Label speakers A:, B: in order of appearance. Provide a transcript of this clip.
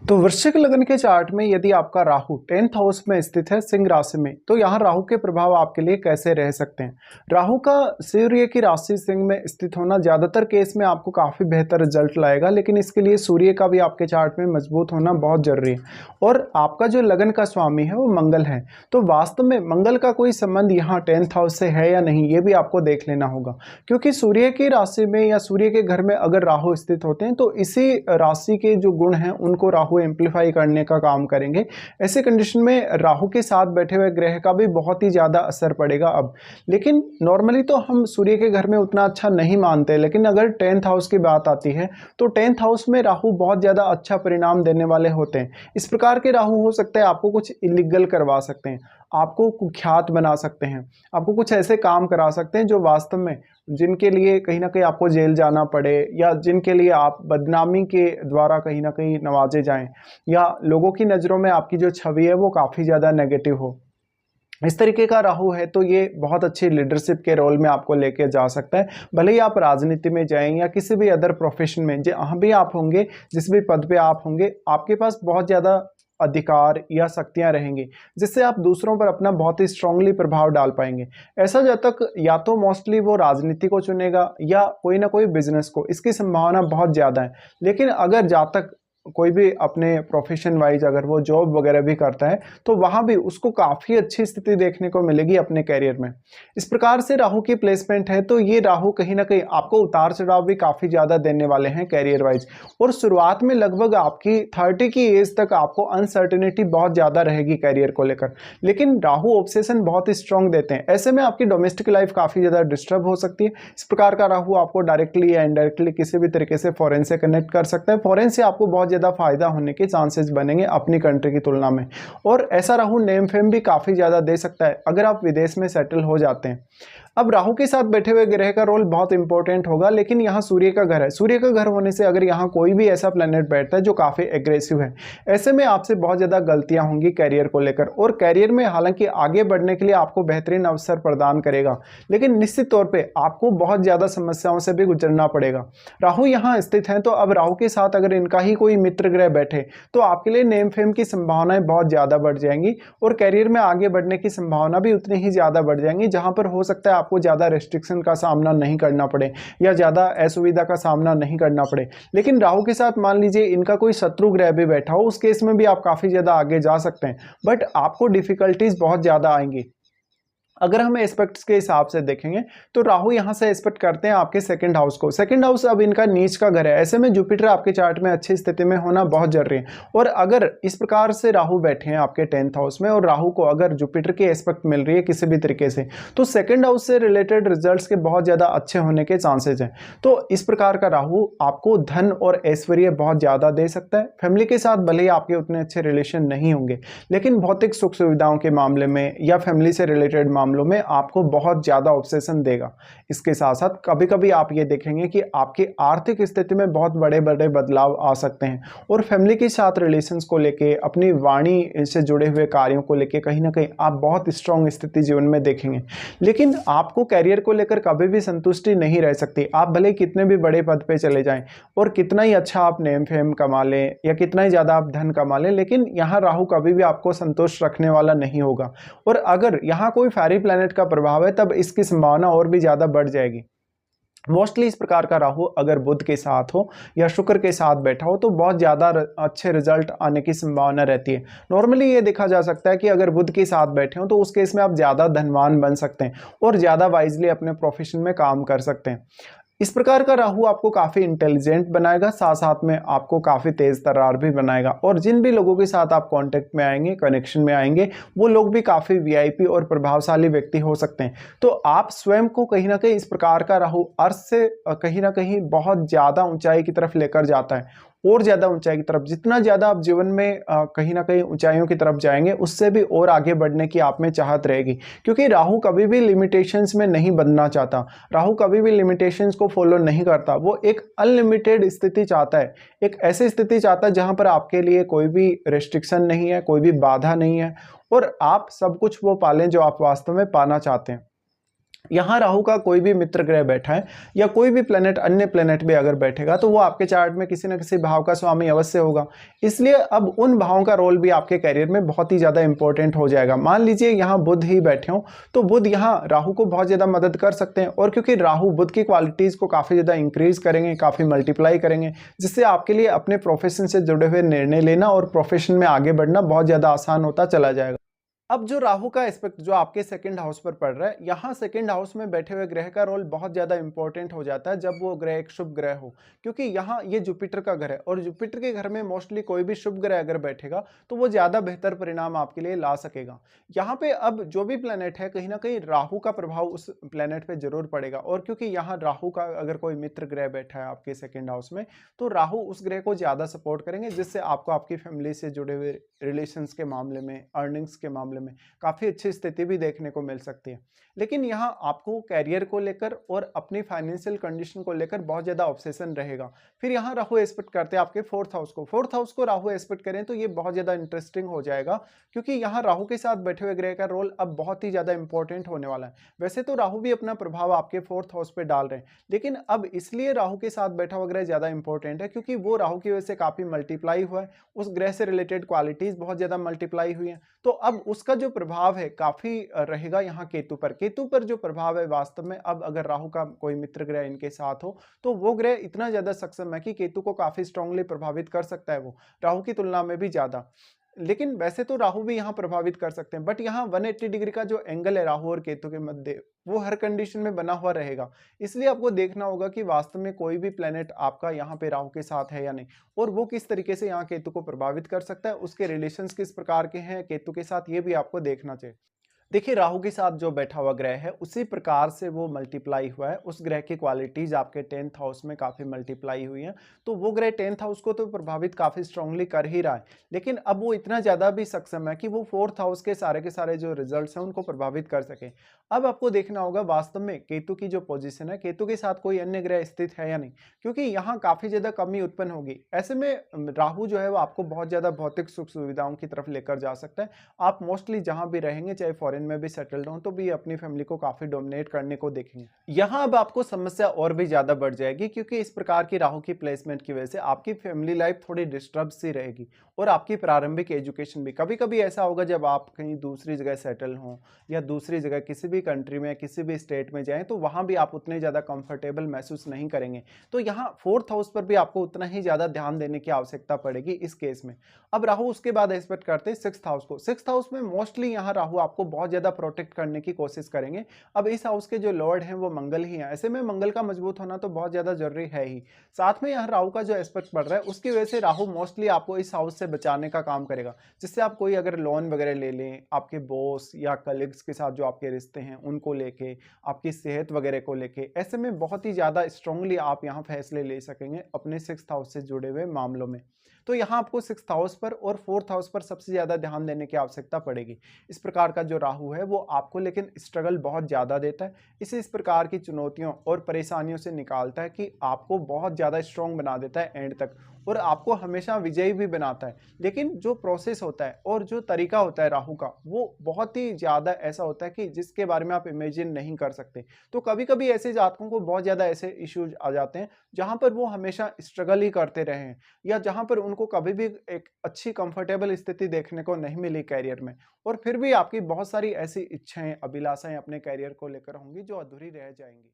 A: तो वृश्चिक लग्न के चार्ट में यदि आपका राहु 10th हाउस में स्थित है सिंह राशि में, तो यहाँ राहु के प्रभाव आपके लिए कैसे रह सकते हैं। राहु का सूर्य की राशि सिंह में स्थित होना ज्यादातर केस में आपको काफी बेहतर रिजल्ट लाएगा, लेकिन इसके लिए सूर्य का भी आपके चार्ट में मजबूत होना बहुत जरूरी है। और आपका जो लगन का स्वामी है वो मंगल है, तो वास्तव में मंगल का कोई संबंध यहाँ 10th हाउस से है या नहीं, ये भी आपको देख लेना होगा। क्योंकि सूर्य की राशि में या सूर्य के घर में अगर राहु स्थित होते हैं तो इसी राशि के जो गुण हैं उनको राहु एम्पलीफाई करने का काम करेंगे। ऐसे कंडीशन में राहु के साथ बैठे हुए ग्रह का भी बहुत ही ज्यादा असर पड़ेगा अब। लेकिन नॉर्मली तो हम सूर्य के घर में उतना अच्छा नहीं मानते, लेकिन अगर 10th हाउस की बात आती है तो 10th हाउस में राहु बहुत ज्यादा अच्छा परिणाम देने वाले होते हैं। इस प्रकार के राहु हो सकते हैं आपको कुछ इलीगल करवा सकते हैं, आपको कुख्यात बना सकते हैं, आपको कुछ ऐसे काम करा सकते हैं जो वास्तव में जिनके लिए कहीं ना कहीं आपको जेल जाना पड़े, या जिनके लिए आप बदनामी के द्वारा कहीं ना कहीं नवाजे जाएं, या लोगों की नज़रों में आपकी जो छवि है वो काफ़ी ज़्यादा नेगेटिव हो। इस तरीके का राहु है तो ये बहुत अच्छी लीडरशिप के रोल में आपको लेके जा सकता है। भले ही आप राजनीति में जाएं या किसी भी अदर प्रोफेशन में जहाँ भी आप होंगे, जिस भी पद पे आप होंगे, आपके पास बहुत ज़्यादा अधिकार या शक्तियां रहेंगी, जिससे आप दूसरों पर अपना बहुत ही स्ट्रांगली प्रभाव डाल पाएंगे। ऐसा जातक या तो मोस्टली वो राजनीति को चुनेगा या कोई ना कोई बिजनेस को, इसकी संभावना बहुत ज़्यादा है। लेकिन अगर जातक कोई भी अपने प्रोफेशन वाइज अगर वो जॉब वगैरह भी करता है तो वहां भी उसको काफी अच्छी स्थिति देखने को मिलेगी अपने कैरियर में। इस प्रकार से राहु की प्लेसमेंट है तो ये राहु कहीं ना कहीं आपको उतार चढ़ाव भी काफी ज्यादा देने वाले हैं कैरियर वाइज। और शुरुआत में लगभग आपकी 30 की एज तक आपको अनसर्टेनिटी बहुत ज्यादा रहेगी कैरियर को लेकर, लेकिन राहु ऑब्सेशन बहुत ही स्ट्रांग देते हैं। ऐसे में आपकी डोमेस्टिक लाइफ काफी ज्यादा डिस्टर्ब हो सकती है। इस प्रकार का राहु आपको डायरेक्टली या इनडायरेक्टली किसी भी तरीके से फॉरेन से कनेक्ट कर सकता है। फॉरेन से आपको बहुत ज्यादा फायदा होने के चांसेस बनेंगे अपनी कंट्री की तुलना में। और ऐसा राहु नेम फेम भी काफी ज्यादा दे सकता है अगर आप विदेश में सेटल हो जाते हैं। अब राहु के साथ बैठे हुए ग्रह का रोल बहुत इंपॉर्टेंट होगा, लेकिन यहाँ सूर्य का घर है। सूर्य का घर होने से अगर यहाँ कोई भी ऐसा प्लेनेट बैठता है जो काफी एग्रेसिव है, ऐसे में आपसे बहुत ज्यादा गलतियां होंगी कैरियर को लेकर। और कैरियर में हालांकि आगे बढ़ने के लिए आपको बेहतरीन अवसर प्रदान करेगा, लेकिन निश्चित तौर पर आपको बहुत ज्यादा समस्याओं से भी गुजरना पड़ेगा। राहु यहाँ स्थित है तो अब राहु के साथ अगर इनका ही कोई मित्र ग्रह बैठे तो आपके लिए नेम फेम की संभावनाएं बहुत ज्यादा बढ़ जाएंगी, और कैरियर में आगे बढ़ने की संभावना भी उतनी ही ज्यादा बढ़ जाएंगी, जहां पर हो सकता है आपको ज्यादा रेस्ट्रिक्शन का सामना नहीं करना पड़े या ज्यादा असुविधा का सामना नहीं करना पड़े। लेकिन राहु के साथ मान लीजिए इनका कोई शत्रु ग्रह भी बैठा हो, उस केस में भी आप काफी ज्यादा आगे जा सकते हैं, बट आपको डिफिकल्टीज बहुत ज्यादा आएंगी। अगर हम एस्पेक्ट्स के हिसाब से देखेंगे तो राहु यहां से एस्पेक्ट करते हैं आपके सेकंड हाउस को। सेकंड हाउस अब इनका नीच का घर है, ऐसे में जुपिटर आपके चार्ट में अच्छी स्थिति में होना बहुत जरूरी है। और अगर इस प्रकार से राहु बैठे हैं आपके 10th हाउस में और राहु को अगर जुपिटर की एस्पेक्ट मिल रही है किसी भी तरीके से, तो सेकंड हाउस से रिलेटेड रिजल्ट्स के बहुत ज्यादा अच्छे होने के चांसेस हैं। तो इस प्रकार का राहु आपको धन और ऐश्वर्य बहुत ज्यादा दे सकता है। फैमिली के साथ भले ही आपके उतने अच्छे रिलेशन नहीं होंगे, लेकिन भौतिक सुख सुविधाओं के मामले में या फैमिली से रिलेटेड मामलों में आपको बहुत ज्यादा ऑब्सेशन देगा। इसके साथ साथ कभी कभी आप ये देखेंगे कि आपकी आर्थिक स्थिति में बहुत बड़े बड़े बदलाव आ सकते हैं, और फैमिली के साथ रिलेशंस को लेके, अपनी वाणी से जुड़े हुए कार्यों को लेके कहीं ना कहीं आप बहुत स्ट्रांग स्थिति जीवन में देखेंगे। लेकिन आपको कैरियर को लेकर कभी भी संतुष्टि नहीं रह सकती। आप भले कितने भी बड़े पद पे चले जाएं और कितना ही अच्छा आप नेम फेम कमा लें या कितना ही ज्यादा आप धन कमा लें, लेकिन यहाँ राहु कभी भी आपको संतुष्ट रखने वाला नहीं होगा। और अगर यहाँ कोई फेरी प्लैनेट का प्रभाव है तब इसकी संभावना और भी ज्यादा बढ़ जाएगी। मोस्टली इस प्रकार का राहु अगर बुध के साथ हो या शुक्र के साथ बैठा हो तो बहुत ज्यादा अच्छे रिजल्ट आने की संभावना रहती है। नॉर्मली ये देखा जा सकता है कि अगर बुध के साथ बैठे हो तो उस केस में आप ज्यादा धनवान बन सकते हैं और ज्यादा वाइजली अपने प्रोफेशन में काम कर सकते हैं। इस प्रकार का राहु आपको काफी इंटेलिजेंट बनाएगा, साथ साथ में आपको काफी तेज तर्रार भी बनाएगा। और जिन भी लोगों के साथ आप कांटेक्ट में आएंगे, कनेक्शन में आएंगे, वो लोग भी काफी वीआईपी और प्रभावशाली व्यक्ति हो सकते हैं। तो आप स्वयं को कहीं ना कहीं इस प्रकार का राहु अर्थ से कहीं ना कहीं बहुत ज्यादा ऊंचाई की तरफ लेकर जाता है, और ज्यादा ऊंचाई की तरफ। जितना ज्यादा आप जीवन में कहीं ना कहीं ऊंचाइयों की तरफ जाएंगे, उससे भी और आगे बढ़ने की आप में चाहत रहेगी, क्योंकि राहु कभी भी लिमिटेशंस में नहीं बनना चाहता। राहु कभी भी लिमिटेशंस को फॉलो नहीं करता, वो एक अनलिमिटेड स्थिति चाहता है, एक ऐसी स्थिति चाहता है जहां पर आपके लिए कोई भी रेस्ट्रिक्शन नहीं है, कोई भी बाधा नहीं है, और आप सब कुछ वो पालें जो आप वास्तव में पाना चाहते हैं। यहाँ राहु का कोई भी मित्र ग्रह बैठा है या कोई भी प्लेनेट अन्य प्लेनेट भी अगर बैठेगा तो वो आपके चार्ट में किसी न किसी भाव का स्वामी अवश्य होगा। इसलिए अब उन भावों का रोल भी आपके करियर में बहुत ही ज़्यादा इंपॉर्टेंट हो जाएगा। मान लीजिए यहाँ बुध ही बैठे हों तो बुध यहाँ राहु को बहुत ज़्यादा मदद कर सकते हैं, और क्योंकि राहु बुध की क्वालिटीज़ को काफ़ी ज़्यादा इंक्रीज करेंगे, काफ़ी मल्टीप्लाई करेंगे, जिससे आपके लिए अपने प्रोफेशन से जुड़े हुए निर्णय लेना और प्रोफेशन में आगे बढ़ना बहुत ज़्यादा आसान होता चला जाएगा। अब जो राहु का एस्पेक्ट जो आपके सेकंड हाउस पर पड़ रहा है, यहाँ सेकंड हाउस में बैठे हुए ग्रह का रोल बहुत ज़्यादा इंपॉर्टेंट हो जाता है जब वो ग्रह एक शुभ ग्रह हो, क्योंकि यहाँ ये जुपिटर का घर है और जुपिटर के घर में मोस्टली कोई भी शुभ ग्रह अगर बैठेगा तो वो ज़्यादा बेहतर परिणाम आपके लिए ला सकेगा। यहाँ पे अब जो भी प्लेनेट है कहीं ना कहीं राहु का प्रभाव उस प्लेनेट पे जरूर पड़ेगा, और क्योंकि यहाँ राहु का अगर कोई मित्र ग्रह बैठा है आपके सेकेंड हाउस में तो राहु उस ग्रह को ज़्यादा सपोर्ट करेंगे, जिससे आपको आपकी फैमिली से जुड़े हुए रिलेशंस के मामले में, अर्निंग्स के मामले में काफ़ी अच्छी स्थिति भी देखने को मिल सकती है। लेकिन यहाँ आपको कैरियर को लेकर और अपनी फाइनेंशियल कंडीशन को लेकर बहुत ज़्यादा ऑब्सेशन रहेगा। फिर यहाँ राहु एस्पेक्ट करते हैं आपके फोर्थ हाउस को राहु एस्पेक्ट करें तो ये बहुत ज़्यादा इंटरेस्टिंग हो जाएगा, क्योंकि यहाँ राहु के साथ बैठे हुए ग्रह का रोल अब बहुत ही ज़्यादा इंपॉर्टेंट होने वाला है। वैसे तो राहु भी अपना प्रभाव आपके फोर्थ हाउस पे डाल रहे हैं, लेकिन अब इसलिए राहु के साथ बैठा हुआ ग्रह ज़्यादा इंपॉर्टेंट है क्योंकि वो राहु की वजह से काफ़ी मल्टीप्लाई हुआ है, उस ग्रह से रिलेटेड क्वालिटीज़ बहुत ज़्यादा मल्टीप्लाई हुई हैं। तो अब उसका जो प्रभाव है काफी रहेगा यहाँ केतु पर। केतु पर जो प्रभाव है वास्तव में, अब अगर राहु का कोई मित्र ग्रह इनके साथ हो तो वो ग्रह इतना ज्यादा सक्षम है कि केतु को काफी स्ट्रांगली प्रभावित कर सकता है, वो राहु की तुलना में भी ज्यादा। लेकिन वैसे तो राहु भी यहाँ प्रभावित कर सकते हैं, बट यहाँ 180 डिग्री का जो एंगल है राहु और केतु के मध्य, वो हर कंडीशन में बना हुआ रहेगा। इसलिए आपको देखना होगा कि वास्तव में कोई भी प्लेनेट आपका यहाँ पे राहु के साथ है या नहीं, और वो किस तरीके से यहाँ केतु को प्रभावित कर सकता है, उसके रिलेशंस किस प्रकार के हैं केतु के साथ, ये भी आपको देखना चाहिए। देखिए राहु के साथ जो बैठा हुआ ग्रह है उसी प्रकार से वो मल्टीप्लाई हुआ है, उस ग्रह की क्वालिटीज आपके 10th हाउस में काफी मल्टीप्लाई हुई हैं, तो वो ग्रह 10th हाउस को तो प्रभावित काफी स्ट्रांगली कर ही रहा है। लेकिन अब वो इतना ज्यादा भी सक्षम है कि वो 4th हाउस के सारे जो रिजल्ट्स हैं उनको प्रभावित कर सके। अब आपको देखना होगा वास्तव में केतु की जो पोजीशन है, केतु के साथ कोई अन्य ग्रह स्थित है या नहीं, क्योंकि यहाँ काफी ज्यादा कमी उत्पन्न होगी। ऐसे में राहु जो है वो आपको बहुत ज्यादा भौतिक सुख सुविधाओं की तरफ लेकर जा सकता है। आप मोस्टली जहां भी रहेंगे, चाहे फॉरेन में भी सेटल्ड हो, तो भी अपनी फैमिली को काफी डोमिनेट करने को देखेंगे। यहाँ अब आपको समस्या और भी ज्यादा बढ़ जाएगी, क्योंकि इस प्रकार की राहु की प्लेसमेंट की वजह से आपकी फैमिली लाइफ थोड़ी डिस्टर्ब सी रहेगी, और आपकी प्रारंभिक एजुकेशन भी कभी कभी ऐसा होगा जब आप कहीं दूसरी जगह सेटल हों या दूसरी जगह किसी भी कंट्री में किसी भी स्टेट में जाएं, तो वहां भी आप उतने ज्यादा कंफर्टेबल महसूस नहीं करेंगे। तो यहाँ 4th हाउस पर भी आपको उतना ही ज्यादा ध्यान देने की आवश्यकता पड़ेगी इस केस में। अब राहु उसके बाद एक्सपेक्ट करते हैं 6th हाउस को। 6th हाउस में मोस्टली यहाँ राहु आपको बहुत ज्यादा प्रोटेक्ट करने की कोशिश करेंगे। अब इस हाउस के जो लॉर्ड हैं वो मंगल ही हैं, ऐसे में मंगल का मजबूत होना तो बहुत ज्यादा जरूरी है ही। साथ में यहाँ राहु का जो एस्पेक्ट बढ़ रहा है उसकी वजह से राहु मोस्टली आपको इस हाउस से बचाने का काम करेगा, जिससे आप कोई अगर लोन वगैरह ले लें, आपके बॉस या कलीग्स के साथ जो आपके रिश्ते हैं उनको लेके, आपकी सेहत वगैरह को लेके, ऐसे में बहुत ही ज्यादा स्ट्रांगली आप यहाँ फैसले ले सकेंगे अपने 6th हाउस से जुड़े हुए मामलों में। तो यहाँ आपको 6th हाउस पर और 4th हाउस पर सबसे ज्यादा ध्यान देने की आवश्यकता पड़ेगी। इस प्रकार का जो राहु है वो आपको लेकिन स्ट्रगल बहुत ज्यादा देता है, इसे इस प्रकार की चुनौतियों और परेशानियों से निकालता है कि आपको बहुत ज्यादा स्ट्रांग बना देता है एंड तक, और आपको हमेशा विजयी भी बनाता है। लेकिन जो प्रोसेस होता है और जो तरीका होता है राहु का, वो बहुत ही ज्यादा ऐसा होता है कि जिसके बारे में आप इमेजिन नहीं कर सकते। तो कभी कभी ऐसे जातकों को बहुत ज्यादा ऐसे इश्यूज आ जाते हैं जहां पर वो हमेशा स्ट्रगल ही करते रहे हैं, या जहां पर उनको कभी भी एक अच्छी कंफर्टेबल स्थिति देखने को नहीं मिली कैरियर में, और फिर भी आपकी बहुत सारी ऐसी इच्छाएं, अभिलाषाएं अपने कैरियर को लेकर होंगी जो अधूरी रह जाएंगी।